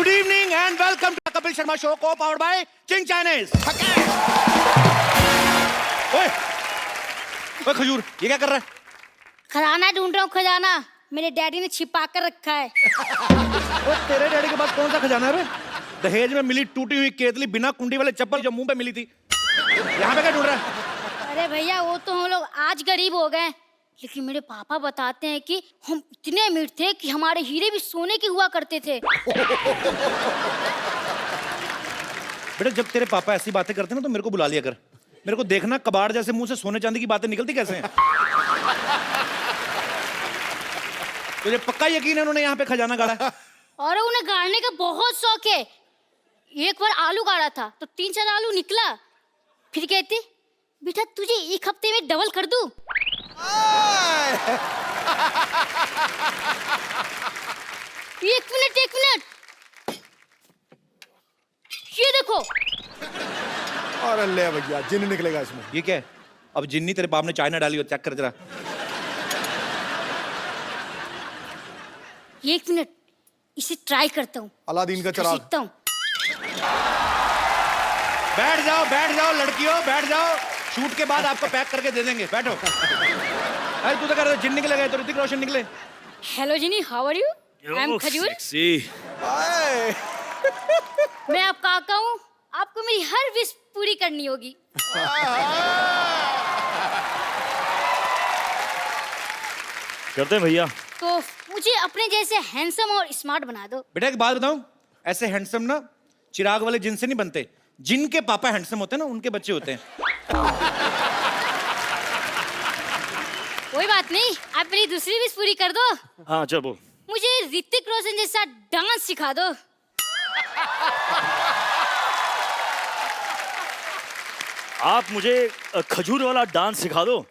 Good evening and welcome to Kapil Sharma show co powered by Ching Chinese. ओए ओए खजूर, ये क्या कर रहा है? खजाना ढूंढ रहा हूँ, खजाना मेरे डैडी ने छिपा कर रखा है। ओ तेरे डैडी के पास कौन सा खजाना है बे? दहेज में मिली टूटी हुई केतली बिना कुंडी वाले चप्पल जो मुंह पे मिली थी, यहाँ पे क्या ढूंढ रहा है? अरे भैया वो तो हम लोग आज गरीब हो गए, लेकिन मेरे पापा बताते हैं कि हम इतने अमीर थे कि हमारे हीरे भी सोने के हुआ करते थे। बेटा जब तेरे पापा ऐसी बातें करते हैं ना तो मेरे को बुला लिया कर। मेरे को देखना कबाड़ जैसे मुंह से सोने चांदी की बातें निकलती कैसे हैं। तुझे पक्का यकीन है उन्होंने यहाँ पे खजाना गाड़ा है? और उन्हें गाड़ने का बहुत शौक है। एक बार आलू गाड़ा था तो 3-4 आलू निकला, फिर कहते बेटा तुझे एक हफ्ते में डबल कर दूं। एक मिनट ये देखो। अरे ले भैया जिन निकलेगा इसमें। ये क्या है? अब जिन्नी तेरे बाप ने चाय ना डाली हो, चेक कर जरा। एक मिनट इसे ट्राई करता हूँ, अलादीन का चिराग। सीखता हूँ। बैठ जाओ लड़कियों, बैठ जाओ। शूट के बाद आपको पैक करके दे देंगे, बैठो। अरे तू तो कर जिन निकलेगा तो ऋतिक रोशन निकले। हेलो जिनी, how are you? I am खजूर। मैं आपका काका हूँ, आपको मेरी हर विश पूरी करनी होगी। करते हैं भैया। तो मुझे अपने जैसे हैंडसम और स्मार्ट बना दो। बेटा एक बात बताऊं, ऐसे हैंडसम ना चिराग वाले जिन से नहीं बनते। जिनके पापा हैंडसम होते हैं ना उनके बच्चे होते हैं। कोई बात नहीं, आप मेरी दूसरी विश पूरी कर दो। हाँ चल बोल। मुझे ऋतिक रोशन जैसा डांस सिखा दो। आप मुझे खजूर वाला डांस सिखा दो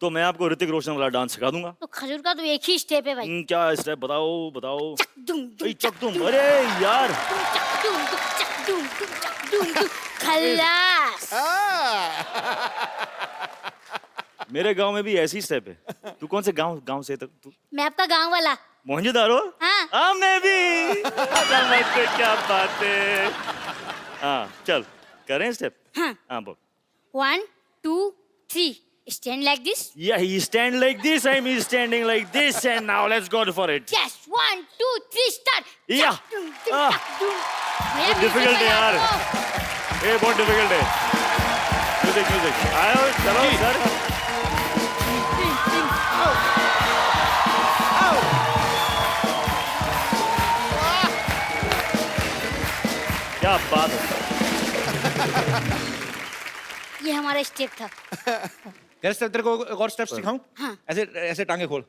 तो मैं आपको ऋतिक रोशन वाला डांस सिखा दूंगा। तो खजूर का तो एक ही स्टेप है भाई। क्या स्टेप बताओ बताओ। चक दुम दुम, अरे चक तुम, अरे यार चक दुम दुम, चक दुम दुम, चक दुम दुम। खल्लास। मेरे गांव में भी ऐसी स्टेप है। तू कौन से गांव से तू? मैं आपका गांव वाला। मोहनजोदारो? हाँ। मैं भी। क्या बात है। हाँ चल करें स्टेप। हाँ बोल। 1 2 3 stand like this. Yeah, he stand like this, I'm standing like this, and now let's go for it. Yes, 1 2 3 start. Yeah. चक दुम दुम, चक दुम। भैया, डिफिकल्ट है music यार। बजा दो। ये बहुत डिफिकल्ट है। म्यूजिक आयो चलो सर। क्या बात है। ये हमारा स्टेप था। तेरे को एक और स्टेप सिखाऊं? हाँ। ऐसे ऐसे टांगे खोल,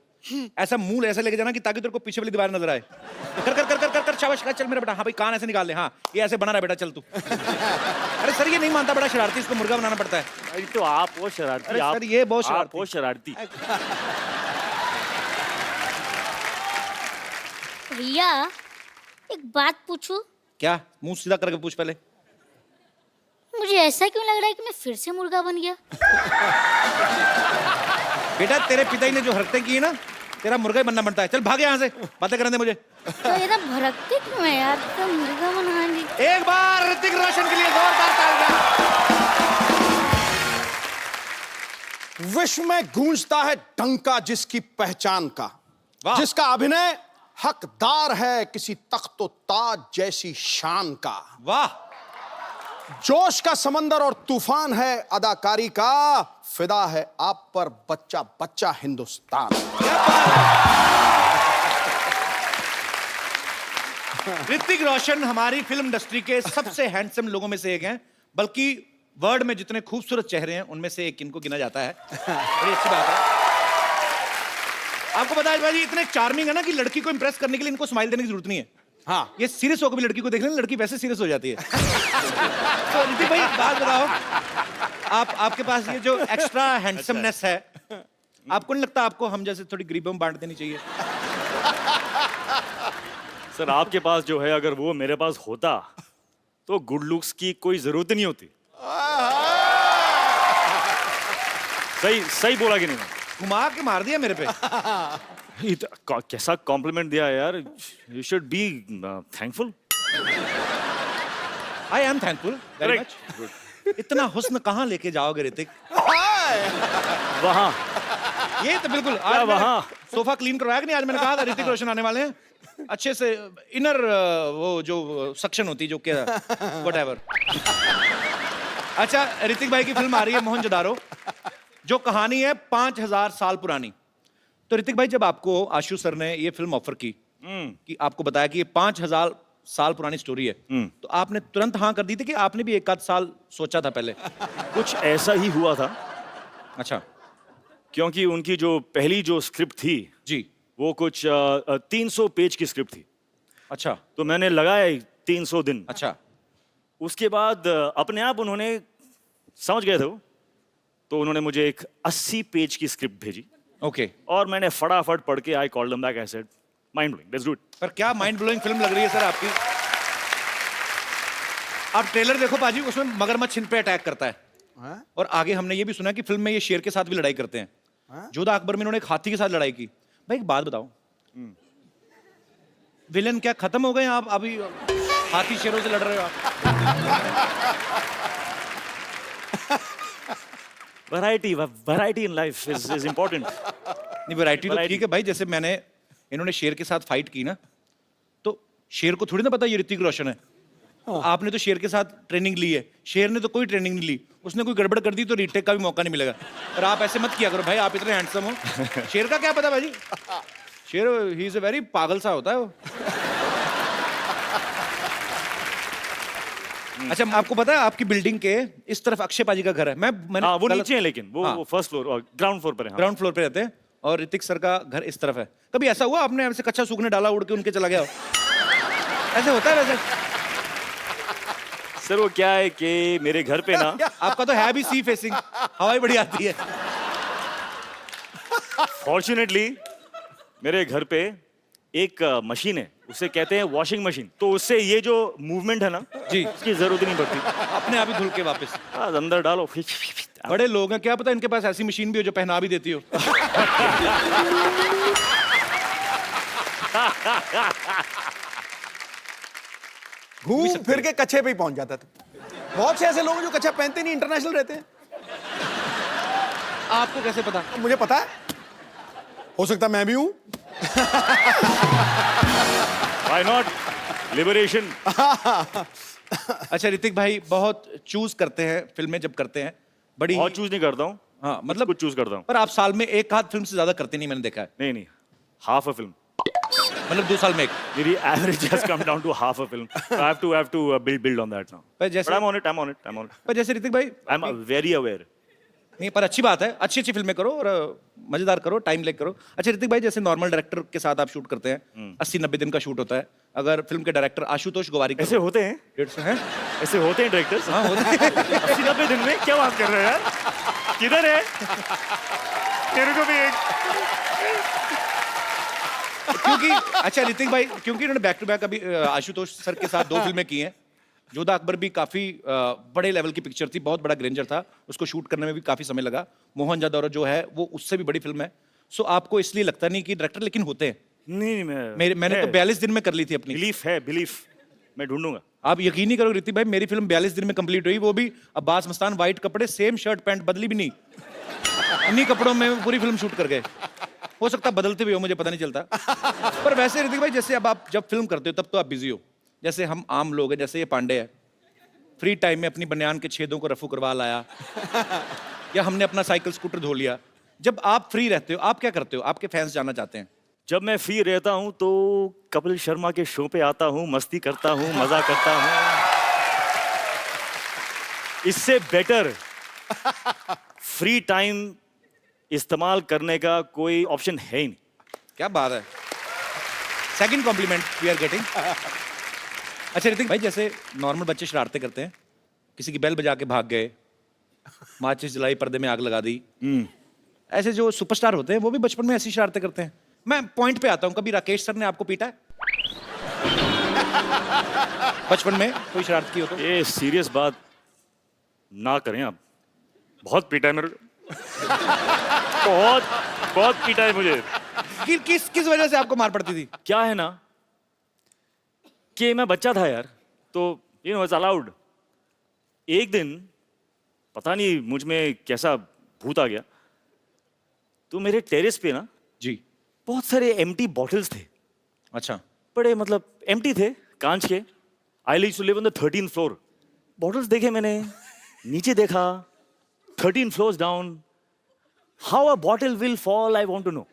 ऐसा मुंह ऐसे लेके जाना कि ताकि तेरे को पीछे वाली दीवार नजर आए। कर कर कर कर कर कर शाबाश, चल मेरा बेटा। हाँ भाई कान ऐसे निकाल ले। हाँ ये ऐसे बना रहा बेटा, चल तू। अरे सर ये नहीं मानता, बड़ा शरारती, इसको मुर्गा बनाना पड़ता है। अरे तो आप वो शरारती। अरे सर ये बहुत शरारती। आप वो शरारती। भैया एक बात पूछूं? क्या? मुंह सीधा करके पूछ पहले। मुझे ऐसा क्यों लग रहा है कि मैं फिर से मुर्गा बन गया? बेटा तेरे पिताजी ने जो हरकतें की है ना, तेरा मुर्गा ही बनना बनता है। चल भाग यहाँ से, बातें करने दे मुझे। तो ये ना भड़कते क्यों है यार? तो मुर्गा बनाएंगे। एक बार ऋतिक रोशन के लिए जोरदार तालियां। विश्व में गूंजता है डंका जिसकी पहचान का, वाह। जिसका अभिनय हकदार है किसी तख्तो ताज जैसी शान का। वाह। जोश का समंदर और तूफान है अदाकारी का, फिदा है आप पर बच्चा बच्चा हिंदुस्तान। ऋतिक रोशन हमारी फिल्म इंडस्ट्री के सबसे हैंडसम लोगों में से एक हैं, बल्कि वर्ल्ड में जितने खूबसूरत चेहरे हैं उनमें से एक इनको गिना जाता है। बड़ी अच्छी बात है। आपको पता है भाई इतने चार्मिंग है ना कि लड़की को इंप्रेस करने के लिए इनको स्माइल देने की जरूरत नहीं है। हाँ ये सीरियस होकर भी लड़की को देख लेना, लड़की वैसे सीरियस हो जाती है। तो ऋतिक भाई बात बताओ, आपके पास ये जो एक्स्ट्रा हैंडसमनेस है, आपको नहीं लगता आपको हम जैसे थोड़ी गरीबों में बांट देनी चाहिए? सर आपके पास जो है अगर वो मेरे पास होता तो गुड लुक्स की कोई जरूरत नहीं होती। सही बोला कि नहीं? घुमा के मार दिया मेरे पे। कैसा कॉम्प्लीमेंट दिया यार। You should be thankful. I am thankful very much. इतना हुस्न कहाँ लेके जाओगे ऋतिक? वहां ये तो बिल्कुल आज मैंने वहाँ? सोफा क्लीन करवाया कि नहीं? आज मैंने कहा था ऋतिक रोशन आने वाले हैं, अच्छे से इनर वो जो सक्शन होती जो क्या व्हाटएवर। अच्छा, ऋतिक भाई की फिल्म आ रही है मोहनजोदारो, जो कहानी है 5000 साल पुरानी। तो ऋतिक भाई, जब आपको आशु सर ने ये फिल्म ऑफर की कि आपको बताया कि ये 5000 साल पुरानी स्टोरी है, तो आपने तुरंत हाँ कर दी थी कि आपने भी एक आध साल सोचा था पहले? कुछ ऐसा ही हुआ था, अच्छा क्योंकि उनकी जो पहली जो स्क्रिप्ट थी जी। वो कुछ 300 पेज की स्क्रिप्ट थी। अच्छा तो मैंने लगाया 300 दिन। अच्छा उसके बाद अपने आप उन्होंने समझ गए थे वो, तो उन्होंने मुझे एक 80 पेज की स्क्रिप्ट भेजी ओके। और मैंने फटाफट पढ़ के I called them back, I said mind blowing, let's do it. पर क्या माइंड ब्लोइंग फिल्म लग रही है सर आपकी। आप ट्रेलर देखो पाजी, उसमें मगरमच्छ इन पे अटैक करता है। और आगे हमने ये भी सुना कि फिल्म में ये शेर के साथ भी लड़ाई करते हैं। जोधा अकबर में इन्होंने एक हाथी के साथ लड़ाई की। भाई एक बात बताओ, विलेन क्या खत्म हो गए आप? अभी हाथी शेरों से लड़ रहे हो आप? Variety in life is important. नहीं, वैरायटी तो ठीक है भाई। जैसे मैंने इन्होंने शेर के साथ फाइट की ना, तो शेर को थोड़ी ना पता ये ऋतिक रोशन है। आपने तो शेर के साथ ट्रेनिंग ली है, शेर ने तो कोई ट्रेनिंग नहीं ली। उसने कोई गड़बड़ कर दी तो रीटेक का भी मौका नहीं मिलेगा। और आप ऐसे मत किया करो भाई, आप इतने हैंडसम हो। शेर का क्या पता भाई, शेर ही इज अ वेरी पागल सा होता है वो। अच्छा, आपको पता है आपकी बिल्डिंग के इस तरफ अक्षय पाजी का घर है। मैंने हाँ, वो नीचे है, लेकिन हाँ। वो फर्स्ट फ्लोर और ग्राउंड फ्लोर पर है। हाँ। ग्राउंड फ्लोर पे रहते हैं और ऋतिक सर का घर इस तरफ है। कभी ऐसा हुआ आपने ऐसे कच्चा सूखने डाला, उड़ के उनके चला गया हो? ऐसे होता है वैसे? सर वो क्या है कि मेरे घर पे ना आपका तो है भी सी फेसिंग, हवाई बड़ी आती है। फॉर्चुनेटली मेरे घर पे एक मशीन है, उसे कहते हैं वॉशिंग मशीन। तो उससे ये जो मूवमेंट है ना जी, उसकी जरूरत ही नहीं पड़ती। अपने आप ही धुल के वापस। बस अंदर डालो। बड़े लोग हैं, क्या पता इनके पास ऐसी मशीन भी हो जो पहना भी देती हो। घूम फिर के कच्छे पे ही पहुंच जाता था। बहुत से ऐसे लोग हैं जो कच्छा पहनते नहीं, इंटरनेशनल रहते हैं। आपको कैसे पता? मुझे पता है, हो सकता मैं भी हूं। Why not? Liberation. अच्छा ऋतिक भाई, बहुत चूज करते हैं फिल्में जब करते हैं, बड़ी बहुत चूज नहीं करता हूँ। हाँ मतलब कुछ चूज करता हूँ। पर आप साल में एक आध फिल्म से ज्यादा करते नहीं, मैंने देखा है। नहीं, हाफ अ फिल्म। मतलब 2 साल में एक। मेरी average has come down to half a film. I have to build on that now. पर जैसे But I'm on it. पर जैसे ऋतिक भाई, I'm very aware. नहीं पर अच्छी बात है, अच्छी अच्छी फिल्में करो और मजेदार करो, टाइम लेके करो। अच्छा ऋतिक भाई, जैसे नॉर्मल डायरेक्टर के साथ आप शूट करते हैं, 80-90 दिन का शूट होता है। अगर फिल्म के डायरेक्टर आशुतोष गोवारी ऐसे होते हैं? 150 हैं? ऐसे होते हैं डायरेक्टर्स? हाँ होते हैं। 80-90 दिन में क्या बात कर रहे हैं यार? किधर है? मेरे को भी एक। क्योंकि अच्छा ऋतिक भाई, क्योंकि इन्होंने बैक टू बैक अभी आशुतोष सर के साथ 2 फिल्में की हैं। जोधा अकबर भी काफी बड़े लेवल की पिक्चर थी, बहुत बड़ा ग्रेंजर था, उसको शूट करने में भी काफी समय लगा। मोहनजोदारो जो है वो उससे भी बड़ी फिल्म है। सो आपको इसलिए लगता नहीं कि डायरेक्टर लेकिन होते हैं? नहीं, मैंने तो 42 दिन में कर ली थी अपनी। बिलीफ मैं ढूंढूंगा। आप यकीन नहीं करोगे ऋतिक भाई, मेरी फिल्म 42 दिन में कंप्लीट हुई, वो भी अब्बास मस्तान, वाइट कपड़े, सेम शर्ट पैंट, बदली भी नहीं। इन्हीं कपड़ों में पूरी फिल्म शूट कर गए। हो सकता है बदलते भी हो, मुझे पता नहीं चलता। पर वैसे ऋतिक भाई, जैसे अब आप जब फिल्म करते हो तब तो आप बिजी हो। जैसे हम आम लोग हैं, जैसे ये पांडे है, फ्री टाइम में अपनी बनियान के छेदों को रफू करवा लाया, या हमने अपना साइकिल स्कूटर धो लिया। जब आप फ्री रहते हो आप क्या करते हो? आपके फैंस जानना चाहते हैं। जब मैं फ्री रहता हूँ तो कपिल शर्मा के शो पे आता हूँ, मस्ती करता हूँ, मजा करता हूँ। इससे बेटर फ्री टाइम इस्तेमाल करने का कोई ऑप्शन है ही नहीं। क्या बात है, second compliment we are getting. अच्छा ऋतिक भाई, जैसे नॉर्मल बच्चे शरारतें करते हैं, किसी की बेल बजा के भाग गए, माचिस जलाई, पर्दे में आग लगा दी, ऐसे जो सुपरस्टार होते हैं वो भी बचपन में ऐसी शरारतें करते हैं। मैं पॉइंट पे आता हूँ, कभी राकेश सर ने आपको पीटा है बचपन में? कोई शरारत की हो तो? ये सीरियस बात ना करें आप। बहुत पीटा है मेरे को। बहुत पीटा है मुझे। किस वजह से आपको मार पड़ती थी? क्या है ना, कि मैं बच्चा था यार, तो यू नो इट्स अलाउड। एक दिन पता नहीं मुझ में कैसा भूत आ गया, तो मेरे टेरेस पे ना जी। बहुत सारे एम्प्टी बॉटल्स थे, अच्छा। बड़े मतलब एम्प्टी थे, कांच के। I used to live on the 13th floor. Bottles देखे मैंने, नीचे देखा, 13 floors down. How a bottle will fall I want to know.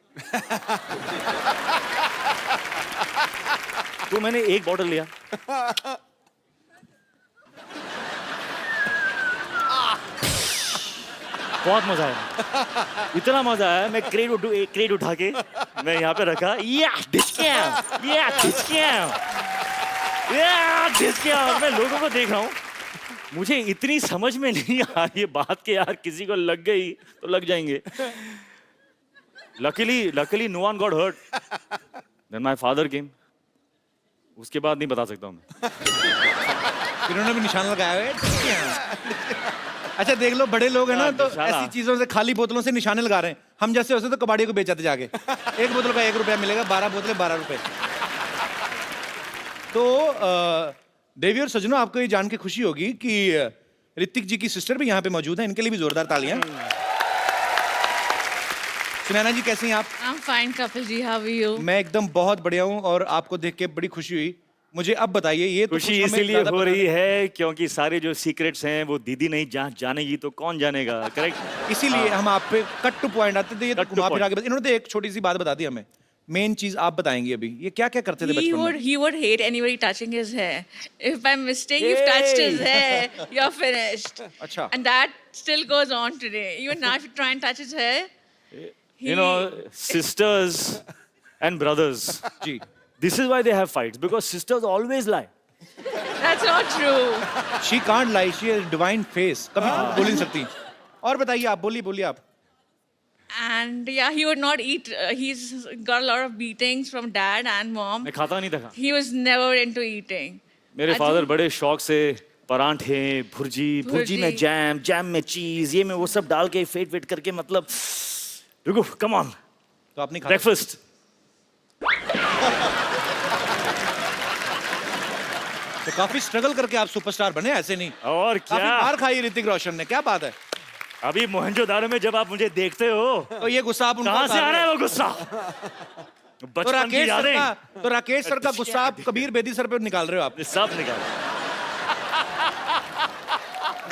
तो मैंने एक बॉटल लिया, बहुत मजा आया, इतना मजा आया, मैं क्रेट उठा के मैं यहाँ पे रखा, मैं लोगों को देख रहा हूँ। मुझे इतनी समझ में नहीं आ रही है बात के यार, किसी को लग गई तो लग जाएंगे। Luckily no one got hurt. Then my father came. उसके बाद नहीं बता सकता हूँ मैं। इन्होंने भी निशान लगाया है। अच्छा देख लो, बड़े लोग हैं ना, तो निशाना। ऐसी चीजों से, खाली बोतलों से निशाने लगा रहे हैं। हम जैसे होते तो कबाड़ी को बेचाते जाके। एक बोतल का 1 रुपया मिलेगा, 12 बोतलें 12 रुपए। तो देवी और सजनों, आपको ये जान के खुशी होगी कि ऋतिक जी की सिस्टर भी यहाँ पे मौजूद है। इनके लिए भी जोरदार तालियां। सुनैना जी कैसी हैं आप? I'm fine, Kapil ji. How are you? मैं एकदम बहुत बढ़िया हूँ, और आपको देख के बड़ी खुशी हुई। मुझे अब बताइए, ये तो खुशी कुछ हमें इसीलिए ज्यादा हो पता रही नहीं। है क्योंकि सारे जो सीक्रेट्स हैं वो दीदी नहीं जानेगी तो कौन जानेगा, करेक्ट? इसीलिए हम आप पे कट टू पॉइंट आते थे। ये तो Cut to घुमा फिरा point. के इन्होंने तो एक छोटी सी बात बता दी हमें। मेन चीज आप बताएंगी अभी, ये क्या क्या करते थे बचपन में? He would hate anybody touching his hair. If by mistake you've touched his hair, you're finished. अच्छा। And that still goes on today. Even now, if you try and touch his hair, You know, sisters and brothers. जी। This is why they have fights, because sisters always lie. that's not true. She can't lie, she has divine face. कभी झूठ बोल ही नहीं सकती। और बताइए आप, बोलिए आप। And yeah, he would not eat. He's got a lot of beatings from dad and mom. मैं खाता नहीं था। He was never into eating. मेरे अच्छा। फादर बड़े शौक से परांठे, भुर्जी में जैम में चीज, ये में वो सब डाल के फेट करके, मतलब रुको, कम ऑन, तो आपने खाया? ब्रेकफास्ट। तो काफी स्ट्रगल करके आप सुपरस्टार बने, ऐसे नहीं। और काफी क्या, मार खाई ऋतिक रोशन ने, क्या बात है। अभी मोहनजोदारो में जब आप मुझे देखते हो, तो ये गुस्सा आप उनको कहाँ से उतार आ रहे रहा है हो। वो गुस्सा? तो बचपन की यादें राकेश सर का गुस्सा आप कबीर बेदी सर पे निकाल रहे हो आप। सब निकाल।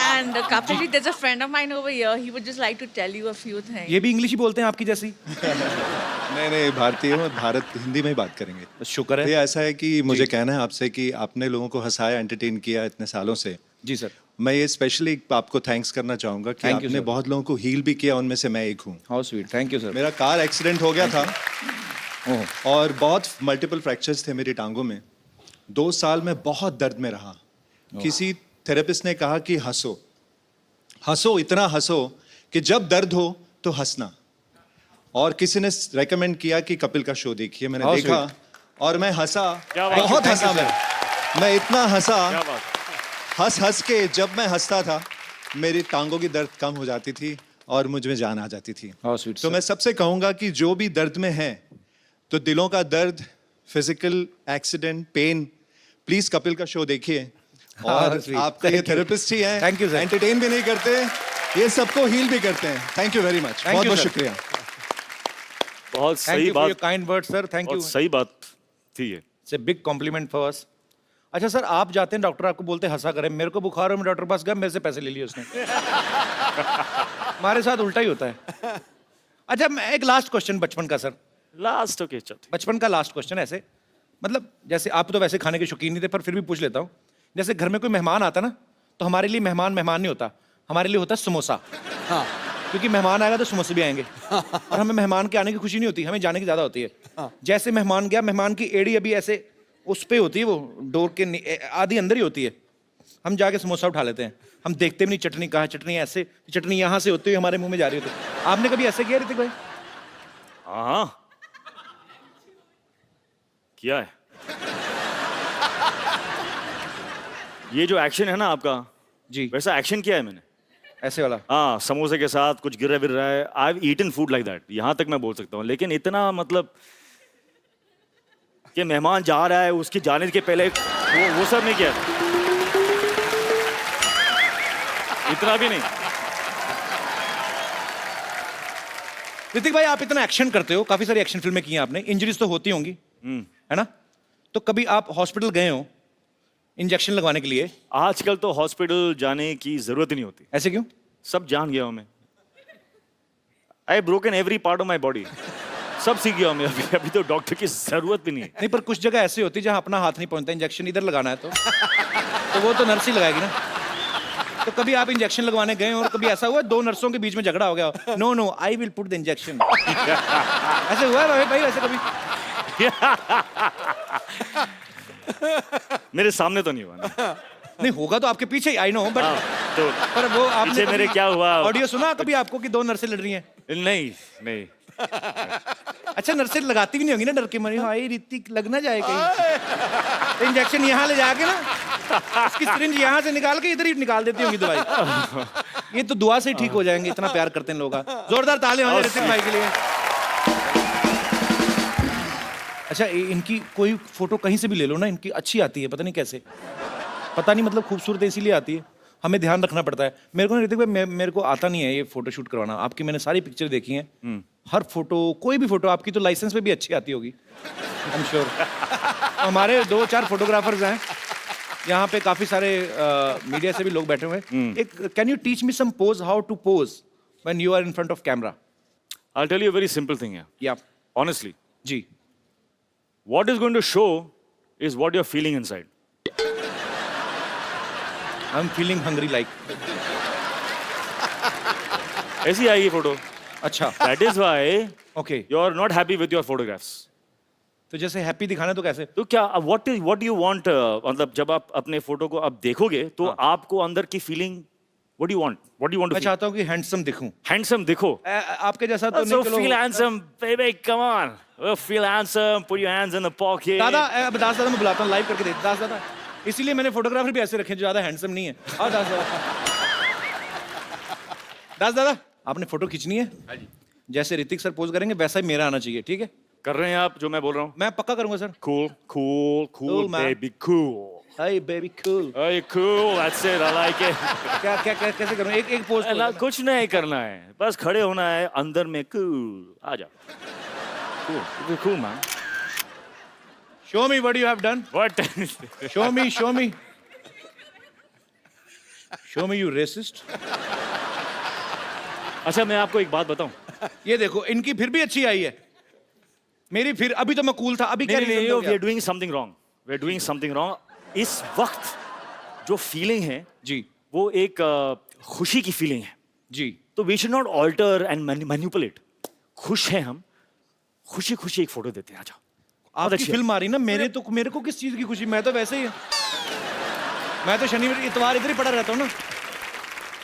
And Kapil ji, there's a friend of mine over here. He would just like to tell you a few things. ये भी इंग्लिश ही बोलते हैं आपकी जैसी? नहीं, भारतीय हूँ, भारत हिंदी में ही बात करेंगे। शुक्र ये है। ऐसा है कि मुझे कहना है आपसे कि आपने लोगों को हंसाया, एंटरटेन किया इतने सालों से। जी सर। मैं ये स्पेशली आपको थैंक्स करना चाहूँगा कि Thank you, आपने sir. बहुत लोगों को हील भी किया, उनमें से मैं एक हूँ। How sweet, thank you sir. मेरा कार एक्सीडेंट हो गया था ओह, और बहुत मल्टीपल फ्रैक्चर्स थे मेरी टांगों में। 2 साल में बहुत दर्द में रहा। किसी थेरेपिस्ट ने कहा कि हंसो, इतना हंसो कि जब दर्द हो तो हंसना। और किसी ने रेकमेंड किया कि कपिल का शो देखिए। मैंने How देखा और मैं हंसा, क्या बात है, बहुत thank you, हंसा। मैं इतना हंसा, क्या बात? हंस के जब मैं हंसता था मेरी टांगों की दर्द कम हो जाती थी और मुझ में जान आ जाती थी। How sweet, तो sir. मैं सबसे कहूंगा कि जो भी दर्द में है, तो दिलों का दर्द, physical accident, pain, please Kapil का शो देखिए। और sweet. आपका ये Thank you. थेरेपिस्ट ही हैं, Thank you, sir. एंटरटेन भी नहीं करते, ये सबको हील भी करते हैं। Thank you very much, Thank बहुत you, बहुत sir. शुक्रिया। बहुत थैंक सही यू फॉर योर बात, kind word sir, thank you. बहुत सही बात थी ये। It's a big complement for us. अच्छा सर, आप जाते हैं डॉक्टर, आपको बोलते हैं हंसा करें। मेरे को बुखार हो, मैं डॉक्टर के पास गया, मेरे से पैसे ले लिए उसने। हमारे साथ उल्टा ही होता है। अच्छा, मैं एक लास्ट क्वेश्चन बचपन का सर, लास्ट ओके, चल। बचपन का लास्ट क्वेश्चन। ऐसे मतलब जैसे आप तो वैसे खाने के शौकीन नहीं थे, पर फिर भी पूछ लेता हूँ। जैसे घर में कोई मेहमान आता ना, तो हमारे लिए मेहमान नहीं होता, हमारे लिए होता है समोसा। हाँ। क्योंकि मेहमान आएगा तो समोसे भी आएंगे। और हमें मेहमान के आने की खुशी नहीं होती, हमें जाने की ज्यादा होती है। जैसे मेहमान गया, मेहमान की एड़ी अभी ऐसे उस पे होती है, वो डोर के आधी अंदर ही होती है। हम जाके समोसा उठा लेते हैं, हम देखते भी नहीं चटनी कहाँ, चटनी ऐसे, चटनी यहाँ से होती हुई हमारे मुंह में जा रही होती है। आपने कभी ऐसे किया ऋतिक भाई? हाँ, किया है। ये जो एक्शन है ना आपका, जी, वैसा एक्शन किया है मैंने। ऐसे वाला। हाँ, समोसे के साथ कुछ गिर रहा है। I have eaten food like that, यहाँ तक मैं बोल सकता हूँ। लेकिन इतना मतलब कि मेहमान जा रहा है, उसके जाने के पहले वो सब नहीं किया था। इतना भी नहीं। ऋतिक भाई, आप इतना एक्शन करते हो, काफी सारी एक्शन फिल्में की हैं आपने, इंजरीज तो होती होंगी, है ना? तो कभी आप हॉस्पिटल गए हो इंजेक्शन लगवाने के लिए? आजकल तो हॉस्पिटल जाने की जरूरत ही नहीं होती। ऐसे क्यों? सब जान गया हूं मैं। I broken every part of my body. सब सीख गया हूं मैं अभी। अभी तो डॉक्टर की जरूरत भी नहीं है। नहीं, पर कुछ जगह ऐसी होती है जहां अपना हाथ नहीं पहुंचता, इंजेक्शन इधर लगाना है तो वो तो नर्स ही लगाएगी ना। तो कभी आप इंजेक्शन लगवाने गए हो और कभी ऐसा हुआ दो नर्सों के बीच में झगड़ा हो गया, no no I will put the injection, ऐसे हुआ है भाई वैसे कभी? मेरे सामने तो नहीं हुआ ना। नहीं, होगा तो आपके पीछे ही, आई नो, बट तो पर वो आपने पीछे मेरे क्या हुआ? ऑडियो सुना कभी आपको कि दो नर्सें लड़ रही हैं? नहीं नहीं। अच्छा, नर्सें लगाती भी नहीं होंगी ना डर के मारे, हाय ऋतिक लग ना जाए कहीं। तो इंजेक्शन यहाँ ले जाके ना इसकी सिरिंज यहाँ से निकाल के इधर ही निकाल देती होंगी दवाई। ये तो दुआ से ही ठीक हो जाएंगे, इतना प्यार करते हैं लोग। जोरदार ताली हो जाए ऋतिक भाई के लिए। अच्छा, इनकी कोई फोटो कहीं से भी ले लो ना, इनकी अच्छी आती है, पता नहीं कैसे, पता नहीं, मतलब खूबसूरत इसीलिए आती है, हमें ध्यान रखना पड़ता है। मेरे को ना ऋतिक भाई, मेरे को आता नहीं है ये फोटो शूट करवाना। आपकी मैंने सारी पिक्चर देखी हैं, हर फोटो, कोई भी फोटो आपकी तो लाइसेंस पे भी अच्छी आती होगी, आई एम श्योर। हमारे 2-4 फोटोग्राफर्स हैं यहाँ पे, काफी सारे मीडिया से भी लोग बैठे हुए हैं। एक can you teach me some pose, how to pose when you are in front of camera? I tell you very simple thing है। या ऑनेस्टली, जी, what is going to show is what you're feeling inside. I am feeling hungry like. ऐसी आएगी photo. अच्छा, That is why okay. you're not happy with your photographs. तो जैसे happy दिखाना तो कैसे? तो क्या what do you want? मतलब जब आप अपने फोटो को आप देखोगे तो आपको अंदर की feeling what do you want? What do you want to मैं feel? चाहता हूँ कि हैंडसम दिखूं। Handsome दिखो। आपके जैसा तो So नहीं, चलो। feel handsome, baby. Come on. Feel handsome. Put your hands in the pocket. दादा, अब दास दादा मैं बुलाता हूँ, लाइव करके दे दास दादा। इसीलिए मैंने फोटोग्राफर भी ऐसे रखे जो ज्यादा हैंडसम नहीं है। आओ दास दादा। दास दादा, आपने फोटो खींचनी है, जैसे ऋतिक सर पोज करेंगे वैसा ही मेरा आना चाहिए, ठीक है? कर रहे हैं आप जो मैं बोल रहा हूँ? मैं पक्का करूंगा sir. Cool, cool, cool, Cool, man. baby, cool. Hi baby cool. Hey, cool. That's it. I like it. क्या क्या क्या कैसे करूं? एक पोज। ना कुछ नहीं करना है, बस खड़े होना है अंदर में। कूल, आ जा। Cool, cool man. Show me what you have done. What? Show me, show me, show me you resist. अच्छा, मैं आपको एक बात बताऊं। ये देखो, इनकी फिर भी अच्छी आई है, मेरी फिर, अभी तो मैं कूल था, अभी क्या नहीं, reason हो वी गया? Are doing something wrong. We are doing something wrong. इस वक्त जो फीलिंग है जी वो एक खुशी की फीलिंग है। जी, तो we should not alter and manipulate. खुश हैं हम, खुशी खुशी एक फोटो देते हैं। आ जाओ। आपकी अच्छी है। फिल्म आ रही ना, मेरे को किस चीज की खुशी? मैं तो वैसे ही, मैं तो शनिवार इतवार इधर ही पड़ा रहता हूँ ना।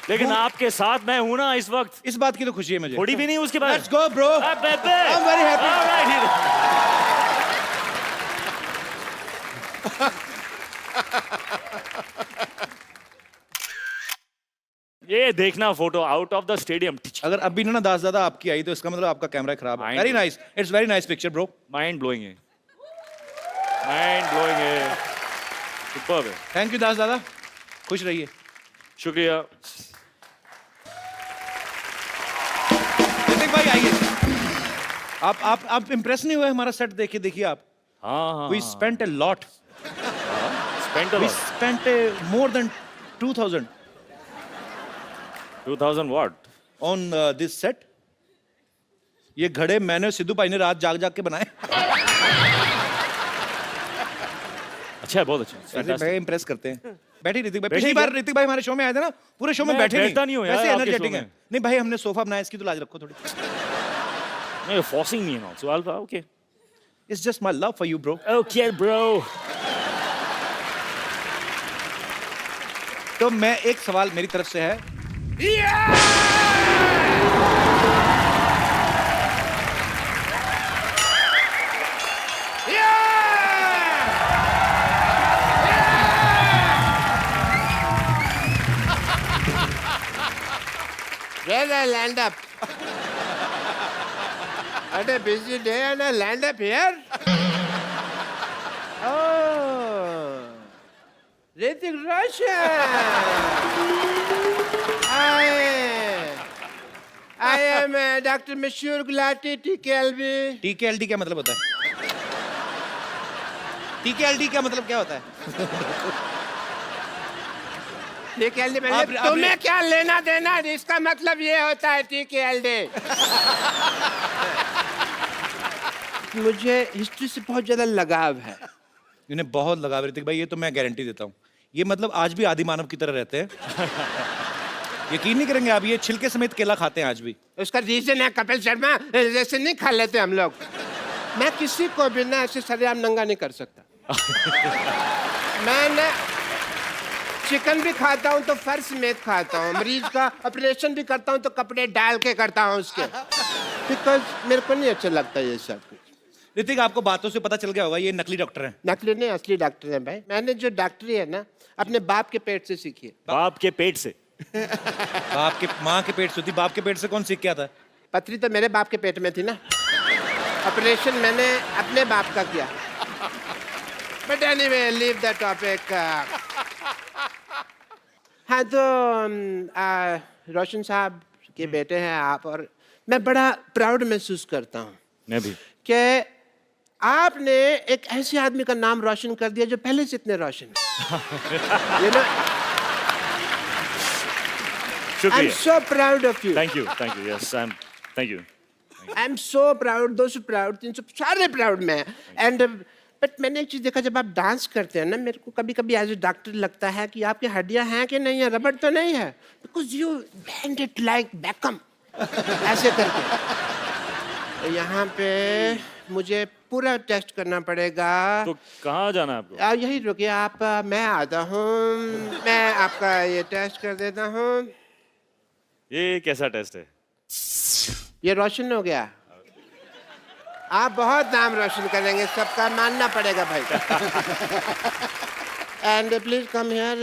लेकिन आपके साथ मैं हूं ना इस वक्त। इस बात की तो खुशी है मुझे। थोड़ी भी नहीं उसके बाद। Let's go, bro. I'm very happy. ये देखना photo out of the stadium. अगर अभी ना दास दादा आपकी आई तो इसका मतलब आपका कैमरा खराब है। Mind very nice, it's very nice picture bro. Mind blowing है, माइंड ब्लोइंग है। सुपर्ब है। थैंक यू दास दादा, खुश रहिए। शुक्रिया। ऋतिक भाई आइए। आप इम्प्रेस नहीं हुए हमारा सेट देखे? देखिए आप, हाँ, we spent a lot, spent a we lot. Spent more than 2000 2000 what? On this set. ये घड़े मैंने सिद्धू भाई ने रात जाग जाग के बनाए। अच्छा है, बहुत अच्छा। ऐसे भाई इम्प्रेस करते हैं। बैठे ऋतिक भाई, बैठे पिछली क्या? बार ऋतिक भाई हमारे शो में आए थे ना, पूरे शो में मैं बैठे बैठता नहीं हूँ यार वैसे आपके एनर्जेटिक शो है। में। नहीं भाई, हमने सोफा बनाया, इसकी तो लाज रखो थोड़ी। No, you're forcing me and also. Okay. It's just my love for you, bro. Okay, bro. तो मैं, एक सवाल मेरी तरफ से है। Where I land up? At a busy day and I land up here? Oh. Hrithik Roshan I am doctor मशहूर Gulati टीकेएलबी TKLD क्या मतलब होता है? TKLD क्या मतलब क्या होता है? टीकेएलडी आप- मतलब आप- तुम्हें क्या लेना देना, इसका मतलब ये होता है टीकेएलडी। मुझे हिस्ट्री से बहुत ज्यादा लगाव है। इन्हें बहुत लगा ऋतिक भाई, ये तो मैं गारंटी देता हूँ। ये मतलब आज भी आदि मानव की तरह रहते हैं। यकीन नहीं करेंगे आप, ये छिलके समेत केला खाते हैं आज भी। उसका रीजन है कपिल शर्मा, जैसे नहीं खा लेते हम लोग। मैं किसी को भी ना ऐसे सरेआम नंगा नहीं कर सकता। मैं ना चिकन भी खाता हूँ तो फर्श समेत खाता हूँ, मरीज का ऑपरेशन भी करता हूँ तो कपड़े डाल के करता हूँ उसके, बिकॉज मेरे को नहीं अच्छा लगता ये सब कुछ। ऋतिक, आपको बातों से पता चल गया होगा ये नकली डॉक्टर हैं। नकली नहीं, असली डॉक्टर है भाई। मैंने जो डॉक्टरी है ना अपने बाप के पेट से सीखी है। बाप के पेट से। बाप के माँ के पेट से होती, बाप के पेट से कौन सीख के आता है? पथरी तो मेरे बाप के पेट में थी ना, ऑपरेशन मैंने अपने बाप का किया। But anyway leave the topic. हाँ तो रोशन साहब के बेटे हैं आप, और मैं बड़ा प्राउड महसूस करता हूँ मैं भी। कि आपने एक ऐसे आदमी का नाम रोशन कर दिया जो पहले से इतने रोशन है। You know, I'm शुक्रिया। so proud of you. Thank you, yes I am, thank you. I'm so proud, 200 proud, 300 सारे proud मैं। And but मैंने एक चीज देखा, जब आप डांस करते हैं ना, मेरे को कभी कभी एज ए डॉक्टर लगता है कि आपकी हड्डियां हैं कि नहीं है, रबड़ तो नहीं है, because you band it like Beckham ऐसे करके। तो यहाँ पे मुझे पूरा टेस्ट करना पड़ेगा। तो कहाँ जाना है आपको? आप यही रुकिए, आप मैं आता हूँ, मैं आपका ये टेस्ट कर देता हूँ। ये कैसा टेस्ट है? ये रोशन हो गया। आप बहुत नाम रोशन करेंगे, सबका मानना पड़ेगा भाई। And please come here,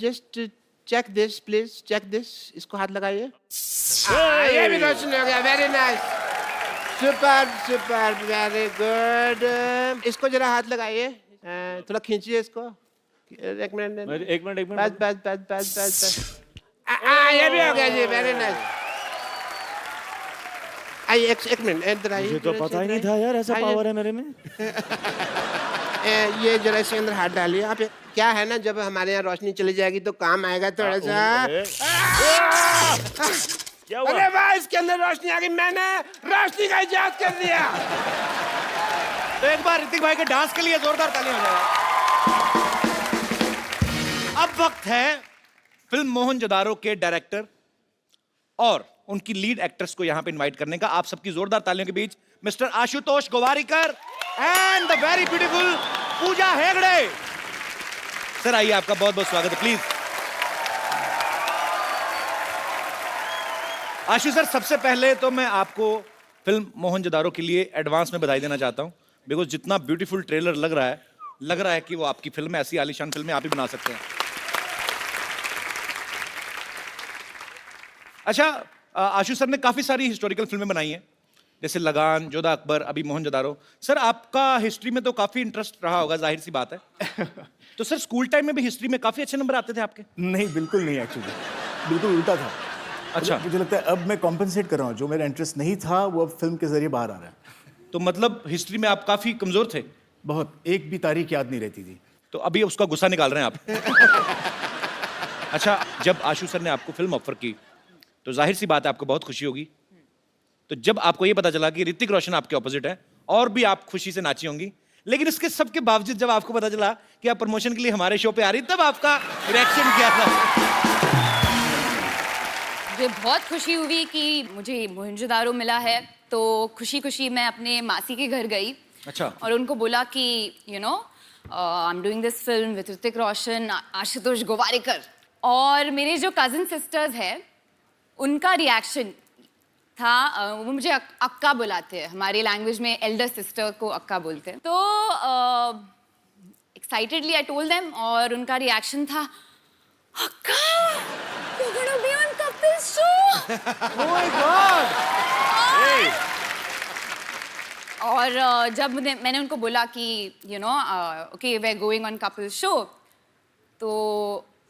just check this, please check this. इसको हाथ लगाइए। ये भी रोशन हो गया, very nice, super super, very good. इसको जरा हाथ लगाइए, थोड़ा खींचिए इसको। एक मिनट, एक मिनट। बस बस बस बस बस बस। ये भी हो गया जी, वेरी नाइस। आइए एक मिनट इधर आइए। मुझे तो पता ही नहीं था यार ऐसा पावर है मेरे में। ये जरा इसके अंदर हाथ डालिए आप। क्या है ना, जब हमारे यहाँ रोशनी चली जाएगी तो काम आएगा थोड़ा सा। क्या हुआ? अरे वाह, इसके अंदर रोशनी आ गई, मैंने रोशनी का इजाद कर दिया। तो एक बार ऋतिक भाई के डांस के लिए जोरदार तालियां हो जाए। अब वक्त है फिल्म मोहनजोदारो के डायरेक्टर और उनकी लीड एक्ट्रेस को यहां पे इनवाइट करने का। आप सबकी जोरदार तालियों के बीच mister Ashutosh Gowariker and the very beautiful Pooja Hegde. Sir आइए, आपका बहुत बहुत स्वागत है, प्लीज। आशु सर, सबसे पहले तो मैं आपको फिल्म मोहनजोदारो के लिए एडवांस में बधाई देना चाहता हूं, बिकॉज जितना ब्यूटीफुल ट्रेलर लग रहा है कि वो आपकी फिल्म है। ऐसी आलीशान फिल्में आप ही बना सकते हैं। अच्छा, आशु सर ने काफी सारी हिस्टोरिकल फिल्में बनाई हैं, जैसे लगान, जोधा अकबर, अभी मोहनजोदारो। सर आपका हिस्ट्री में तो काफी इंटरेस्ट रहा होगा, जाहिर सी बात है। तो सर स्कूल टाइम में भी हिस्ट्री में काफी अच्छे नंबर आते थे आपके? नहीं, बिल्कुल नहीं, एक्चुअली बिल्कुल उल्टा था। अच्छा, मुझे लगता है अब मैं कॉम्पेंसेट कर रहा हूँ, जो मेरा इंटरेस्ट नहीं था वो अब फिल्म के जरिए बाहर आ रहा है। तो मतलब हिस्ट्री में आप काफी कमजोर थे? बहुत, एक भी तारीख याद नहीं रहती थी। तो अभी उसका गुस्सा निकाल रहे हैं आप। अच्छा, जब आशु सर ने आपको फिल्म ऑफर की तो जाहिर सी बात है आपको बहुत खुशी होगी। तो जब आपको ये पता चला कि ऋतिक रोशन आपके ऑपोजिट है, और भी आप खुशी से नाची होंगी। लेकिन इसके सबके बावजूद जब आपको पता चला कि आप प्रमोशन के लिए हमारे शो पे आ रही, तब आपका रिएक्शन क्या था? मुझे बहुत खुशी हुई कि मुझे मोहनजोदारो मिला है, तो खुशी खुशी मैं अपने मासी के घर गई। अच्छा। और उनको बोला कि you know I am doing this film with Hrithik Roshan, Ashutosh Gowariker. और मेरे जो कजिन सिस्टर्स हैं उनका रिएक्शन था, वो मुझे अक्का बुलाते हैं, हमारी लैंग्वेज में एल्डर सिस्टर को अक्का बोलते हैं। तो एक्साइटेडली आई टोल्ड देम, और उनका रिएक्शन था, अक्का you're gonna be on Kapil show। Oh my God! और जब मैंने उनको बोला कि you know okay we are going on Kapil show, तो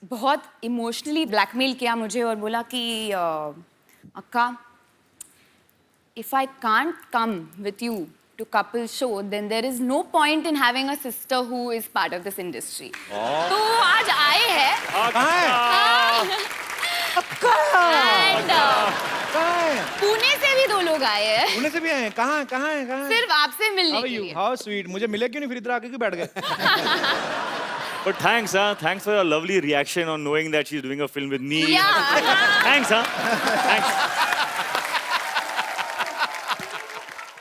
बहुत इमोशनली ब्लैकमेल किया मुझे और बोला कि अक्का, if I can't come with you to couple show, then there is no point in having a sister who is part of this industry. तो आज आए हैं and पुणे से भी 2 लोग आए हैं, पुणे से भी आए हैं? कहाँ कहाँ है कहाँ है? सिर्फ आपसे मिलने के लिए। हाउ स्वीट, मुझे मिले क्यों नहीं, फिर इधर आके क्यों बैठ गए? But thanks, thanks for your lovely reaction on knowing that she's doing a film with me. Yeah. Thanks, thanks.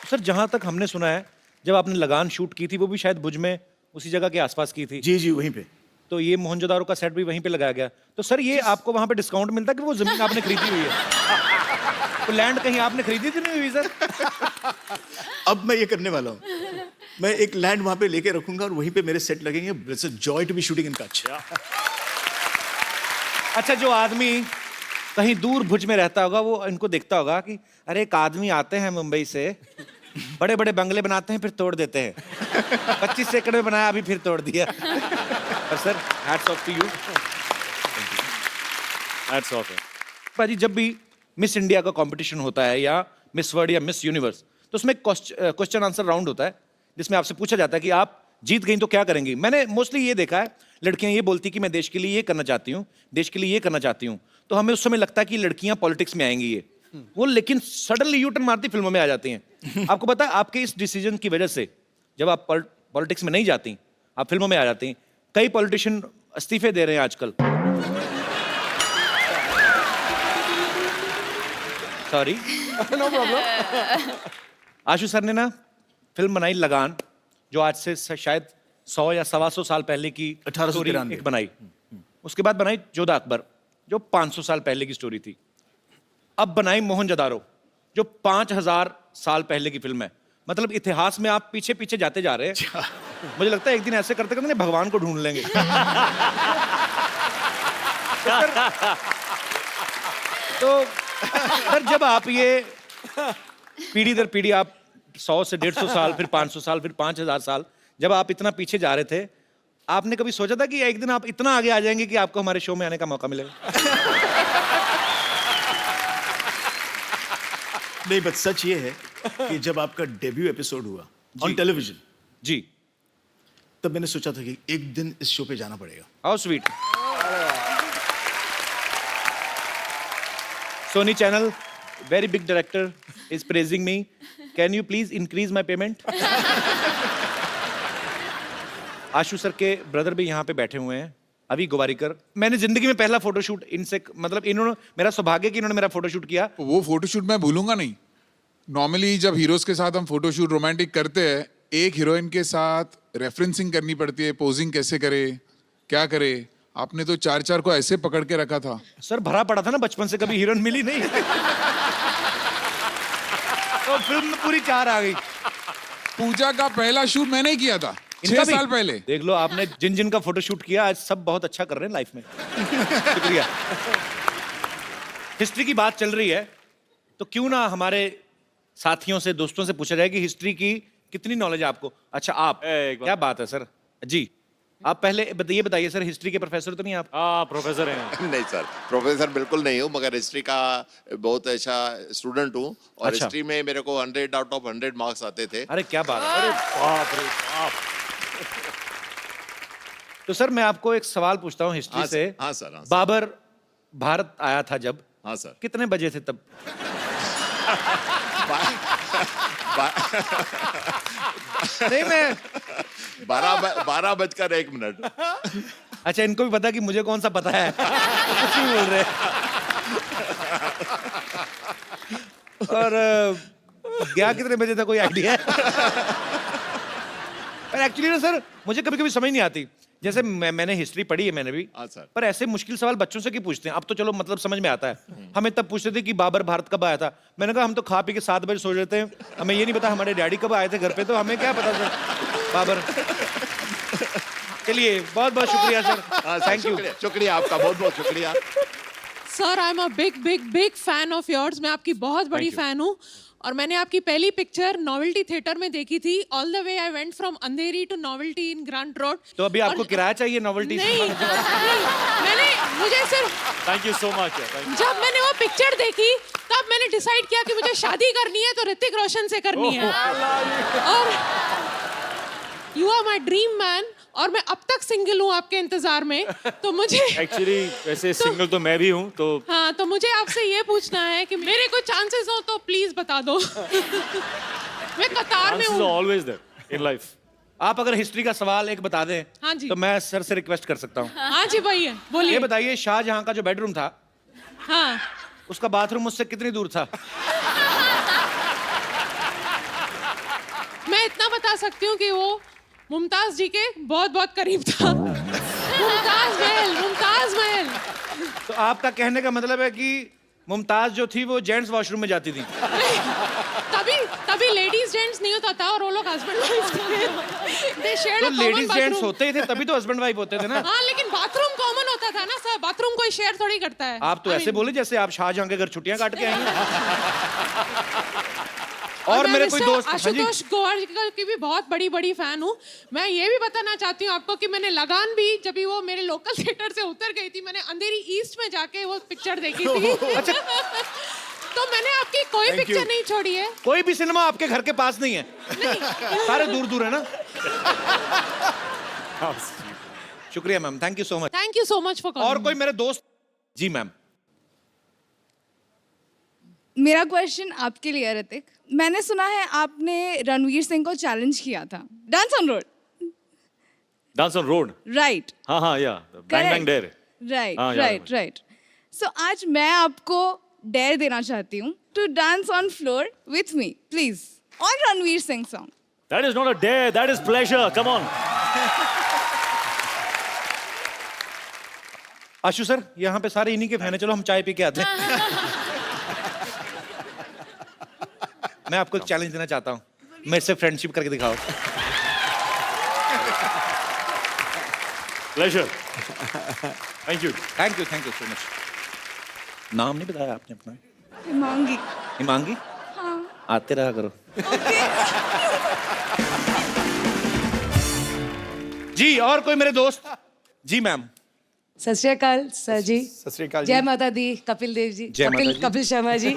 Sir जहां तक हमने सुना है, जब आपने लगान शूट की थी वो भी शायद भुज में उसी जगह के आसपास की थी। जी जी वहीं पे। तो ये मोहनजोदारो का सेट भी वहीं पे लगाया गया। तो सर ये आपको वहां पे डिस्काउंट मिलता कि वो जमीन आपने खरीदी हुई है? तो लैंड कहीं आपने खरीदी थी नहीं हुई सर? अब मैं ये करने वाला हूँ, मैं एक लैंड वहां पे लेके रखूंगा और वहीं पे मेरे सेट लगेंगे। It's a joy to be shooting in Kutch. अच्छा, जो आदमी कहीं दूर भुज में रहता होगा वो इनको देखता होगा कि अरे एक आदमी आते हैं मुंबई से, बड़े बड़े बंगले बनाते हैं फिर तोड़ देते हैं, 25 एकड़ में बनाया अभी फिर तोड़ दिया। और sir hats off to you. Hats off. भाजी, जब भी मिस इंडिया का कंपटीशन होता है या मिस वर्ल्ड या मिस यूनिवर्स, तो उसमें क्वेश्चन आंसर राउंड होता है जिसमें आपसे पूछा जाता है कि आप जीत गई तो क्या करेंगी। मैंने मोस्टली ये देखा है, लड़कियां ये बोलती कि मैं देश के लिए ये करना चाहती हूँ, देश के लिए ये करना चाहती हूँ। तो हमें उस समय लगता है कि लड़कियां पॉलिटिक्स में आएंगी ये वो, लेकिन सडनली यू टर्न मारती फिल्मों में आ जाती हैं। आपको पता है आपके इस डिसीजन की वजह से जब आप पॉलिटिक्स में नहीं जाती, आप फिल्मों में आ जाती, कई पॉलिटिशियन इस्तीफे दे रहे हैं आजकल। Sorry, no problem. Ashu sir ने ना फिल्म बनाई लगान, जो आज से शायद 100 या 125 साल पहले की 1893 एक बनाई। उसके बाद बनाई जोधा अकबर, जो 500 साल पहले की स्टोरी थी। अब बनाई मोहनजोदारो, जो 5000 साल पहले की फिल्म है। मतलब इतिहास में आप पीछे पीछे जाते जा रहे हैं। मुझे लगता है एक दिन ऐसे करते करते भगवान को ढूंढ लेंगे। तो सर जब आप ये पीढ़ी दर पीढ़ी, आप 100 से 150 साल, फिर 500 साल, फिर 5000 साल, जब आप इतना पीछे जा रहे थे, आपने कभी सोचा था कि एक दिन आप इतना आगे आ जाएंगे कि आपको हमारे शो में आने का मौका मिलेगा? नहीं, बस सच ये है कि जब आपका डेब्यू एपिसोड हुआ ऑन टेलीविजन जी, तब मैंने सोचा था कि एक दिन इस शो पे जाना पड़ेगा। How sweet. Sony channel, very big director is praising me. Can you please increase my payment? Ashu sir के ब्रदर भी यहाँ पे बैठे हुए हैं, अभी गोवारिकर। मैंने जिंदगी में पहला फोटोशूट इनसे, मतलब इन्होंने, मेरा सौभाग्य कि इन्होंने मेरा फोटोशूट किया। वो फोटोशूट मैं भूलूंगा नहीं। नॉर्मली जब हीरोज के साथ हम फोटोशूट रोमांटिक करते हैं, एक हीरोइन के साथ रेफरेंसिंग करनी पड़ती है, पोजिंग कैसे करे, क्या करे। आपने तो 4-4 को ऐसे पकड़ के रखा था। सर भरा पड़ा था ना बचपन से, कभी हीरोइन मिली नहीं। तो फिल्म में पूरी 4 आ गई। पूजा का पहला शूट मैंने ही किया था 6 साल पहले। देख लो, आपने जिन जिन का फोटोशूट किया आज सब बहुत अच्छा कर रहे हैं लाइफ में। शुक्रिया। हिस्ट्री की बात चल रही है तो क्यों ना हमारे साथियों से, दोस्तों से पूछा जाए कि हिस्ट्री की कितनी नॉलेज है आपको। अच्छा, आप, क्या बात है सर जी, आप पहले ये बताइए सर, हिस्ट्री के प्रोफेसर तो नहीं आप? प्रोफेसर हैं। नहीं सर, प्रोफेसर बिल्कुल नहीं हूँ, मगर हिस्ट्री का बहुत अच्छा स्टूडेंट हूँ। और अच्छा। हिस्ट्री में मेरे को 100 आउट ऑफ 100 मार्क्स आते थे। अरे क्या बात है, अरे बाप रे बाप। तो सर मैं आपको एक सवाल पूछता हूँ हिस्ट्री से। हाँ सर, हाँ सर। बाबर भारत आया था जब, हाँ सर। कितने बजे थे तब? नहीं, मैं 12:01। अच्छा, इनको भी पता कि मुझे कौन सा पता है। कुछ नहीं बोल रहे। और गया कितने बजे था, कोई आइडिया है? पर एक्चुअली ना सर, मुझे कभी कभी समझ नहीं आती। जैसे मैंने हिस्ट्री पढ़ी है, मैंने भी। हाँ सर। पर ऐसे मुश्किल सवाल बच्चों से क्यों पूछते हैं? अब तो चलो मतलब समझ में आता है। हमें तब पूछते थे कि बाबर भारत कब आया था। मैंने कहा हम तो खा पी के 7 बजे सो जाते हैं, हमें ये नहीं पता हमारे डैडी कब आए थे घर पे, तो हमें क्या पता सर बाबर। चलिए, बहुत बहुत शुक्रिया सर, थैंक यू। शुक्रिया आपका, बहुत बहुत शुक्रिया। Sir, I am a big big big fan of yours. मैं आपकी बहुत बड़ी फैन हूँ और मैंने आपकी पहली पिक्चर नॉवेल्टी थिएटर में देखी थी. All the way I went from Andheri to Novelty in Grant Road. तो अभी आपको किराया चाहिए नॉवेल्टी? नहीं, मैंने मुझे सिर्फ थैंक यू सो मच. जब मैंने वो पिक्चर देखी तब मैंने डिसाइड किया कि मुझे शादी करनी है तो ऋतिक रोशन से करनी है. और you are my dream man. और मैं अब तक सिंगल हूँ आपके इंतजार में. तो मुझे एक्चुअली वैसे सिंगल तो मैं भी हूँ. तो हाँ, तो मुझे आपसे ये पूछना है कि मेरे को चांसेस हो तो प्लीज बता दो. मैं कतार में chances हूँ. are always there in life. आप अगर हिस्ट्री का सवाल एक बता दें हाँ जी. तो मैं सर से रिक्वेस्ट कर सकता हूँ. हाँ जी भैया बोलिए. ये बताइए, शाहजहां का जो बेडरूम था, हाँ, उसका बाथरूम मुझसे कितनी दूर था? मैं इतना बता सकती हूँ कि वो मुमताज जी के बहुत बहुत करीब था. मुमताज महल, मुमताज महल. तो आपका कहने का मतलब है कि मुमताज जो थी वो जेंट्स वॉशरूम में जाती थी? तभी लेडीज जेंट्स नहीं होता था और वो लोग हस्बैंड वाइफ दे शेयर्ड तो a common ladies gents bathroom. होते ही थे, तभी तो हस्बैंड वाइफ होते थे ना. हाँ, लेकिन बाथरूम कॉमन होता था ना सर. बाथरूम कोई शेयर थोड़ी करता है. आप तो ऐसे बोले जैसे आप शाहजहां के घर छुट्टियां काट के आई हैं. और मेरे कोई दोस्त, हाँ जी, आशुतोष गोवारिकर की भी बहुत बड़ी फैन हूँ. मैं ये भी बताना चाहती हूँ आपको कि मैंने लगान भी, जब भी वो मेरे लोकल थिएटर से उतर गई थी, मैंने अंधेरी ईस्ट में जाके वो पिक्चर देखी थी. अच्छा. तो मैंने आपकी कोई पिक्चर नहीं छोड़ी है. कोई भी सिनेमा आपके घर के पास नहीं है? सारे दूर दूर है ना. शुक्रिया ma'am, thank you so much. Thank you so much for calling. और कोई मेरे दोस्त? जी मैम. मेरा क्वेश्चन आपके लिए है ऋतिक. मैंने सुना है आपने रणवीर सिंह को चैलेंज किया था dance on road. Dance on road. Right. हाँ हाँ, या बैंग बैंग डेयर. राइट हाँ, याद है राइट राइट. सो आज मैं आपको डेयर देना चाहती हूँ to dance on floor with me please on Ranveer Singh song. That is not a dare, that is pleasure. Come on. Ashu sir, यहाँ पे सारे इन्हीं के फैन हैं. चलो हम चाय पी के आते हैं. मैं आपको एक चैलेंज देना चाहता हूँ. मेरे से फ्रेंडशिप करके दिखाओ. Pleasure. Thank you. Thank you so much. नाम नहीं बताया आपने अपना? हिमांगी. हिमांगी? हाँ. आते रहा करो. जी, और कोई मेरे दोस्त? जी मैम. सत श्री अकाल सर जी. सत श्री अकाल जी. जय माता दी. कपिल देव जी. जय माता जी. Kapil Sharma ji.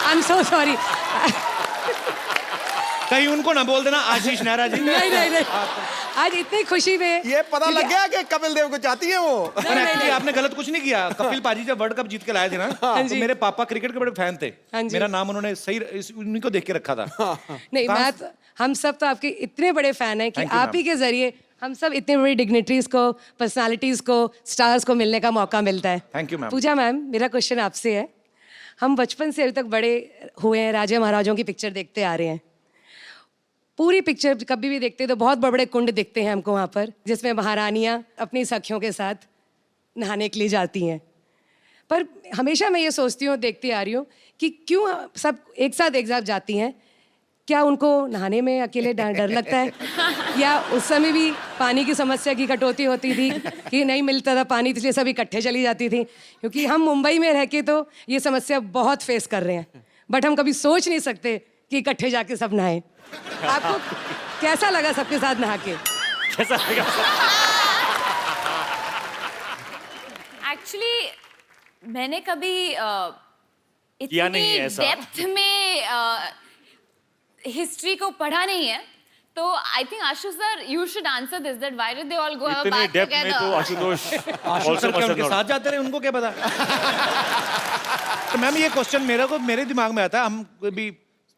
I am so sorry. कहीं उनको ना बोल देना आशीष नेहरा जी. नहीं. आज इतनी खुशी में ये पता लग गया कि कपिल देव को चाहती है वो. पर एक्चुअली आपने गलत कुछ नहीं किया. कपिल पाजी जब वर्ल्ड कप जीत के लाए थे ना, तो मेरे पापा क्रिकेट के बड़े फैन थे. मेरा नाम उन्होंने सही उन्हीं को देख के रखा था. नहीं, मैं हम सब तो आपके इतने बड़े फैन हैं कि आप ही के जरिए हम सब इतने बड़ी डिग्निटरीज को, पर्सनालिटीज को, स्टार्स को मिलने का मौका मिलता है. Thank you ma'am. Pooja ma'am, मेरा क्वेश्चन आपसे है. हम बचपन से अभी तक बड़े हुए हैं, राजा महाराजाओं की पिक्चर देखते आ रहे हैं. पूरी पिक्चर कभी भी देखते तो बहुत बड़े बड़े कुंड दिखते हैं हमको वहाँ पर, जिसमें महारानियाँ अपनी सखियों के साथ नहाने के लिए जाती हैं. पर हमेशा मैं ये सोचती हूँ, देखती आ रही हूँ कि क्यों सब एक साथ जाती हैं. क्या उनको नहाने में अकेले डर लगता है, या उस समय भी पानी की समस्या की कटौती होती थी कि नहीं मिलता था पानी, इसलिए सब इकट्ठे चली जाती थी? क्योंकि हम मुंबई में रह के तो ये समस्या बहुत फेस कर रहे हैं, बट हम कभी सोच नहीं सकते कि इकट्ठे जाके सब नहाएं. आपको कैसा लगा सबके साथ नहा के? कैसा लगा? एक्चुअली मैंने कभी किया नहीं इतनी ऐसा. डेप्थ में हिस्ट्री को पढ़ा नहीं है. तो I think Ashu sir you should answer this, that why did they all go have a इतने बाथ डेप्थ में तो टुगेदर. आशुतोष आशु सर क्या उनके साथ जाते रहे, उनको क्या पता. तो मैम ये क्वेश्चन मेरे दिमाग में आता है. हम भी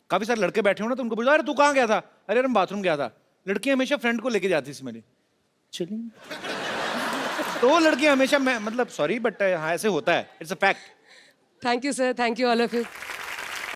काफी सारे लड़के बैठे हो ना, तो उनको पूछा, अरे तू कहाँ गया था? अरे मैं बाथरूम गया था. लड़की हमेशा फ्रेंड को लेके जाती थी मेरी. चलिए. तो लड़की हमेशा, मैं मतलब सॉरी बट हाँ ऐसे होता है. It's a fact. Thank you sir. Thank you all of you.